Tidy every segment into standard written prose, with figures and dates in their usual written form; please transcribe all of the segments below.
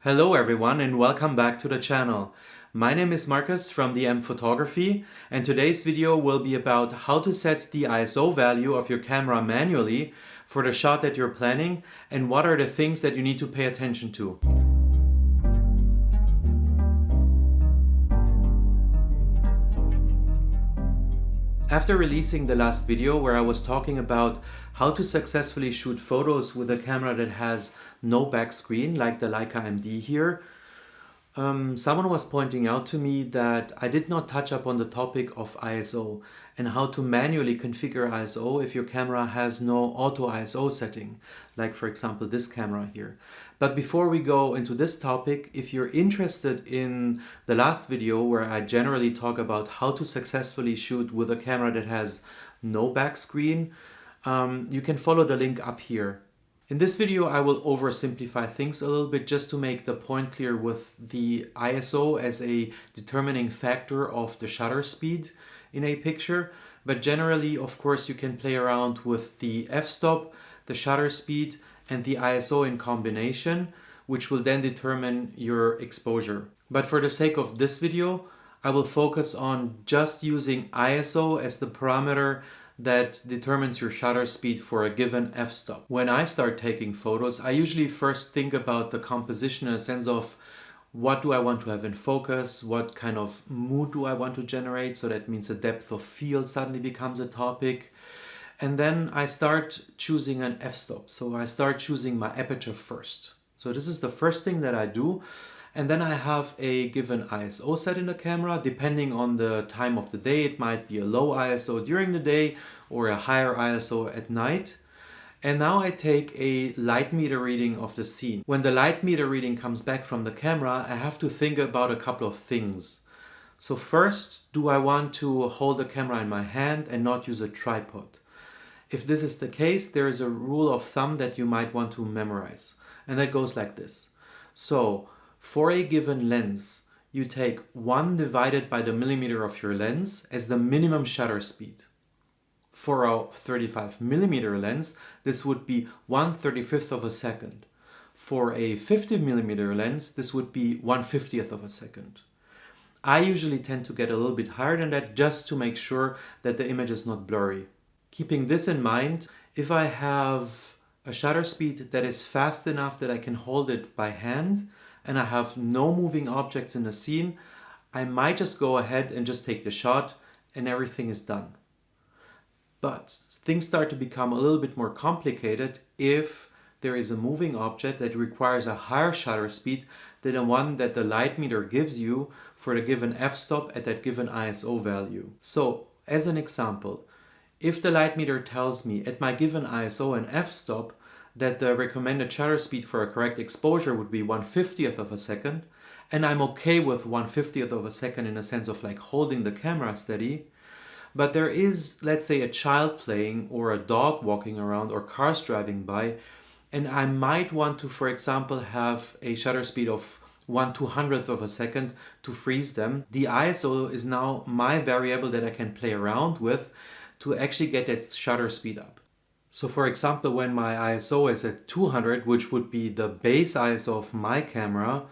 Hello everyone and welcome back to the channel. My name is Marcus from the M Photography, and today's video will be about how to set the ISO value of your camera manually for the shot that you're planning and what are the things that you need to pay attention to. After releasing the last video where I was talking about how to successfully shoot photos with a camera that has no back screen like the Leica M-D here, someone was pointing out to me that I did not touch up on the topic of ISO and how to manually configure ISO if your camera has no auto ISO setting, like for example this camera here. But before we go into this topic, if you're interested in the last video where I generally talk about how to successfully shoot with a camera that has no back screen, you can follow the link up here. In this video, I will oversimplify things a little bit just to make the point clear with the ISO as a determining factor of the shutter speed in a picture. But generally, of course, you can play around with the f-stop, the shutter speed, and the ISO in combination, which will then determine your exposure. But for the sake of this video, I will focus on just using ISO as the parameter that determines your shutter speed for a given f-stop. When I start taking photos, I usually first think about the composition in a sense of what do I want to have in focus, what kind of mood do I want to generate, so that means the depth of field suddenly becomes a topic. And then I start choosing an f-stop, so I start choosing my aperture first. So this is the first thing that I do. And then I have a given ISO set in the camera. Depending on the time of the day, it might be a low ISO during the day or a higher ISO at night. And now I take a light meter reading of the scene. When the light meter reading comes back from the camera, I have to think about a couple of things. So first, do I want to hold the camera in my hand and not use a tripod? If this is the case, there is a rule of thumb that you might want to memorize. And that goes like this. So, for a given lens, you take 1 divided by the millimeter of your lens as the minimum shutter speed. For a 35mm lens, this would be 1/35th of a second. For a 50mm lens, this would be 1/50th of a second. I usually tend to get a little bit higher than that just to make sure that the image is not blurry. Keeping this in mind, if I have a shutter speed that is fast enough that I can hold it by hand, and I have no moving objects in the scene, I might just go ahead and just take the shot and everything is done. But things start to become a little bit more complicated if there is a moving object that requires a higher shutter speed than the one that the light meter gives you for the given f-stop at that given ISO value. So, as an example, if the light meter tells me at my given ISO and f-stop that the recommended shutter speed for a correct exposure would be 1/50th of a second, and I'm okay with 1/50th of a second in a sense of like holding the camera steady, but there is, let's say, a child playing or a dog walking around or cars driving by, and I might want to, for example, have a shutter speed of 1/200th of a second to freeze them. The ISO is now my variable that I can play around with to actually get that shutter speed up. So for example, when my ISO is at 200, which would be the base ISO of my camera,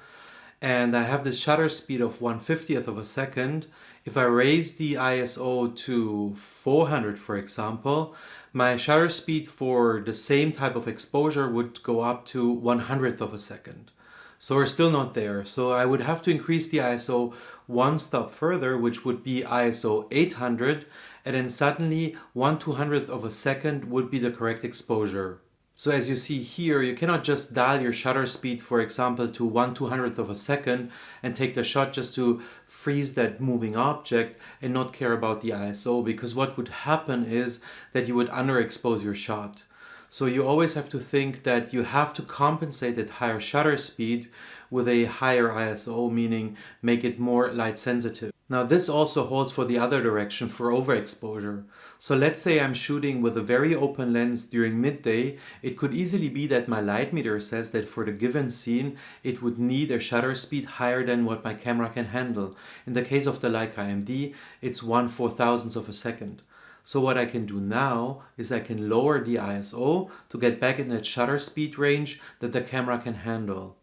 and I have this shutter speed of 1/50th of a second, if I raise the ISO to 400, for example, my shutter speed for the same type of exposure would go up to 100th of a second. So we're still not there. So I would have to increase the ISO one step further, which would be ISO 800, and then suddenly 1/200th of a second would be the correct exposure. So as you see here, you cannot just dial your shutter speed, for example, to 1/200th of a second and take the shot just to freeze that moving object and not care about the ISO, because what would happen is that you would underexpose your shot. So you always have to think that you have to compensate that higher shutter speed with a higher ISO, meaning make it more light sensitive. Now this also holds for the other direction, for overexposure. So let's say I'm shooting with a very open lens during midday. It could easily be that my light meter says that for the given scene it would need a shutter speed higher than what my camera can handle. In the case of the Leica M-D, it's 1/4000th of a second. So what I can do now is I can lower the ISO to get back in that shutter speed range that the camera can handle.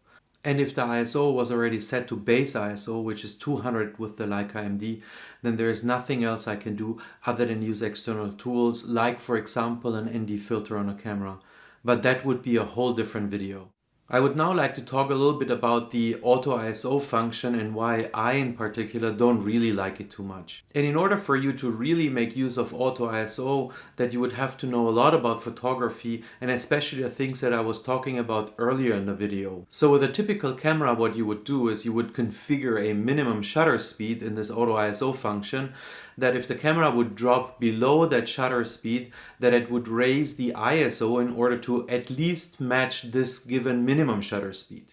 And if the ISO was already set to base ISO, which is 200 with the Leica M-D, then there is nothing else I can do other than use external tools, like for example an ND filter on a camera. But that would be a whole different video. I would now like to talk a little bit about the auto ISO function and why I in particular don't really like it too much. And in order for you to really make use of auto ISO, that you would have to know a lot about photography and especially the things that I was talking about earlier in the video. So with a typical camera, what you would do is you would configure a minimum shutter speed in this auto ISO function, that if the camera would drop below that shutter speed, that it would raise the ISO in order to at least match this given minimum shutter speed.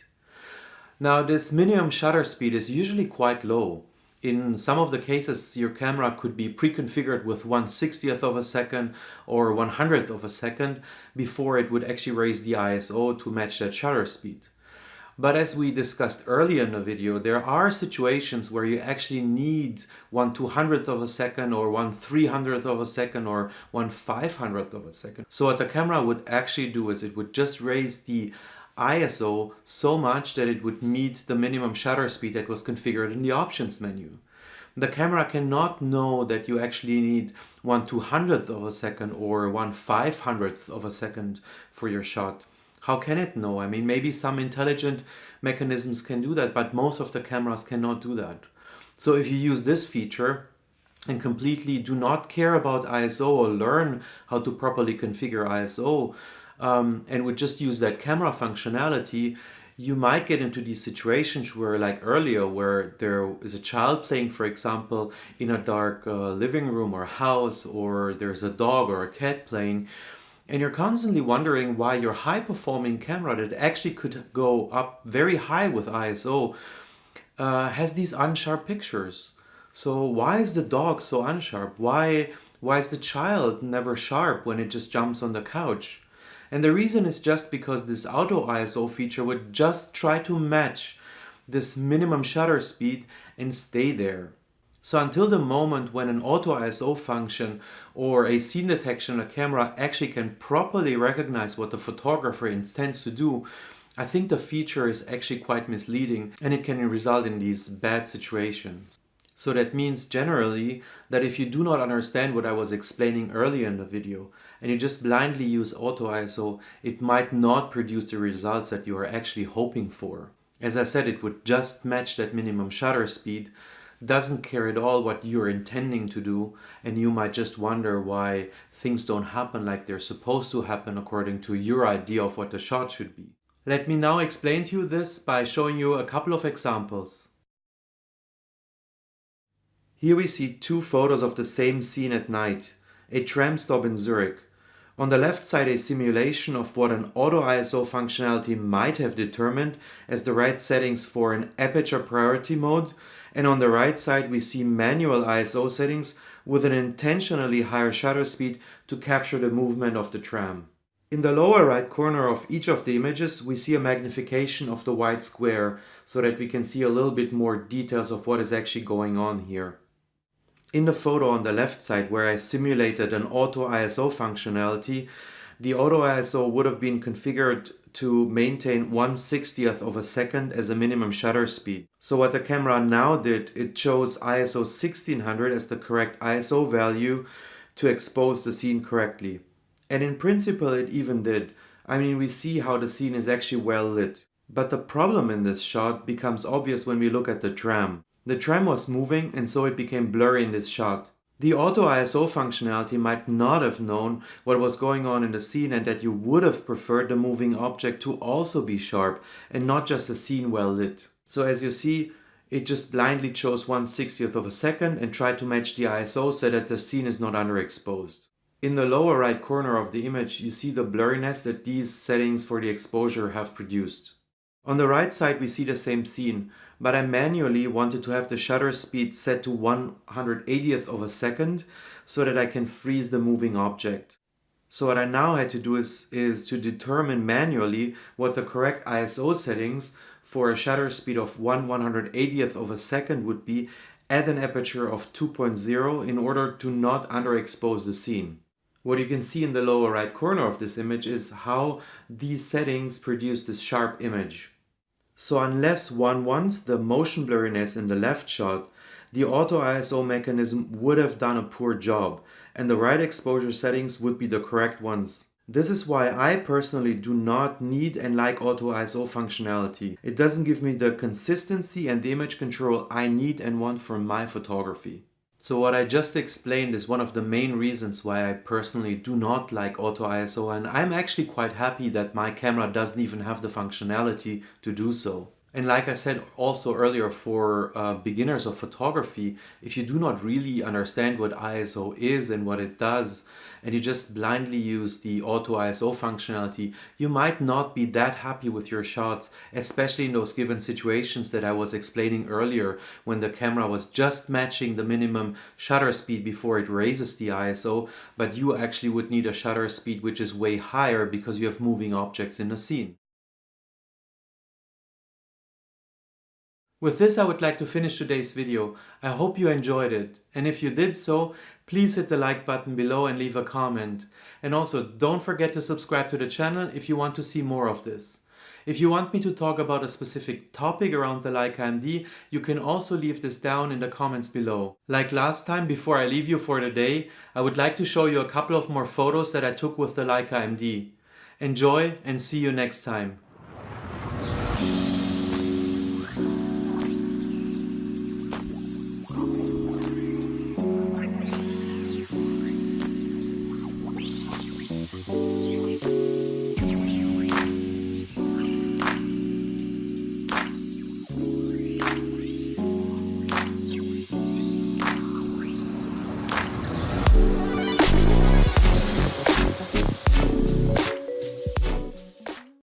Now this minimum shutter speed is usually quite low. In some of the cases your camera could be pre-configured with 1/60th of a second or 100th of a second before it would actually raise the ISO to match that shutter speed. But as we discussed earlier in the video, there are situations where you actually need 1/200th of a second or 1/300th of a second or 1/500th of a second. So what the camera would actually do is it would just raise the ISO so much that it would meet the minimum shutter speed that was configured in the options menu. The camera cannot know that you actually need 1/200th of a second or 1/500th of a second for your shot. How can it know? I mean, maybe some intelligent mechanisms can do that, but most of the cameras cannot do that. So if you use this feature and completely do not care about ISO or learn how to properly configure ISO, and would just use that camera functionality, you might get into these situations where, like earlier, where there is a child playing, for example, in a dark living room or house, or there's a dog or a cat playing, and you're constantly wondering why your high-performing camera that actually could go up very high with ISO has these unsharp pictures. So why is the dog so unsharp? Why is the child never sharp when it just jumps on the couch? And the reason is just because this auto ISO feature would just try to match this minimum shutter speed and stay there. So until the moment when an auto ISO function or a scene detection on a camera actually can properly recognize what the photographer intends to do, I think the feature is actually quite misleading and it can result in these bad situations. So that means generally that if you do not understand what I was explaining earlier in the video and you just blindly use auto ISO, it might not produce the results that you are actually hoping for. As I said, it would just match that minimum shutter speed, doesn't care at all what you're intending to do, and you might just wonder why things don't happen like they're supposed to happen according to your idea of what the shot should be. Let me now explain to you this by showing you a couple of examples. Here we see two photos of the same scene at night, a tram stop in Zurich. On the left side, a simulation of what an auto ISO functionality might have determined as the right settings for an aperture priority mode, and on the right side we see manual ISO settings with an intentionally higher shutter speed to capture the movement of the tram. In the lower right corner of each of the images we see a magnification of the white square so that we can see a little bit more details of what is actually going on here. In the photo on the left side where I simulated an auto ISO functionality, the auto ISO would have been configured to maintain 1/60th of a second as a minimum shutter speed. So what the camera now did, it chose ISO 1600 as the correct ISO value to expose the scene correctly. And in principle it even did. I mean, we see how the scene is actually well lit. But the problem in this shot becomes obvious when we look at the tram. The tram was moving and so it became blurry in this shot. The auto ISO functionality might not have known what was going on in the scene and that you would have preferred the moving object to also be sharp and not just a scene well lit. So as you see, it just blindly chose 1/60th of a second and tried to match the ISO so that the scene is not underexposed. In the lower right corner of the image, you see the blurriness that these settings for the exposure have produced. On the right side we see the same scene, but I manually wanted to have the shutter speed set to 1/180th of a second so that I can freeze the moving object. So what I now had to do is to determine manually what the correct ISO settings for a shutter speed of 1/180th of a second would be at an aperture of 2.0 in order to not underexpose the scene. What you can see in the lower right corner of this image is how these settings produce this sharp image. So unless one wants the motion blurriness in the left shot, the auto ISO mechanism would have done a poor job, and the right exposure settings would be the correct ones. This is why I personally do not need and like auto ISO functionality. It doesn't give me the consistency and the image control I need and want for my photography. So what I just explained is one of the main reasons why I personally do not like auto ISO, and I'm actually quite happy that my camera doesn't even have the functionality to do so. And like I said also earlier, for beginners of photography, if you do not really understand what ISO is and what it does, and you just blindly use the auto ISO functionality, you might not be that happy with your shots, especially in those given situations that I was explaining earlier, when the camera was just matching the minimum shutter speed before it raises the ISO, but you actually would need a shutter speed which is way higher because you have moving objects in the scene. With this, I would like to finish today's video. I hope you enjoyed it, and if you did so, please hit the like button below and leave a comment. And also, don't forget to subscribe to the channel if you want to see more of this. If you want me to talk about a specific topic around the Leica M-D, you can also leave this down in the comments below. Like last time, before I leave you for the day, I would like to show you a couple of more photos that I took with the Leica M-D. Enjoy and see you next time.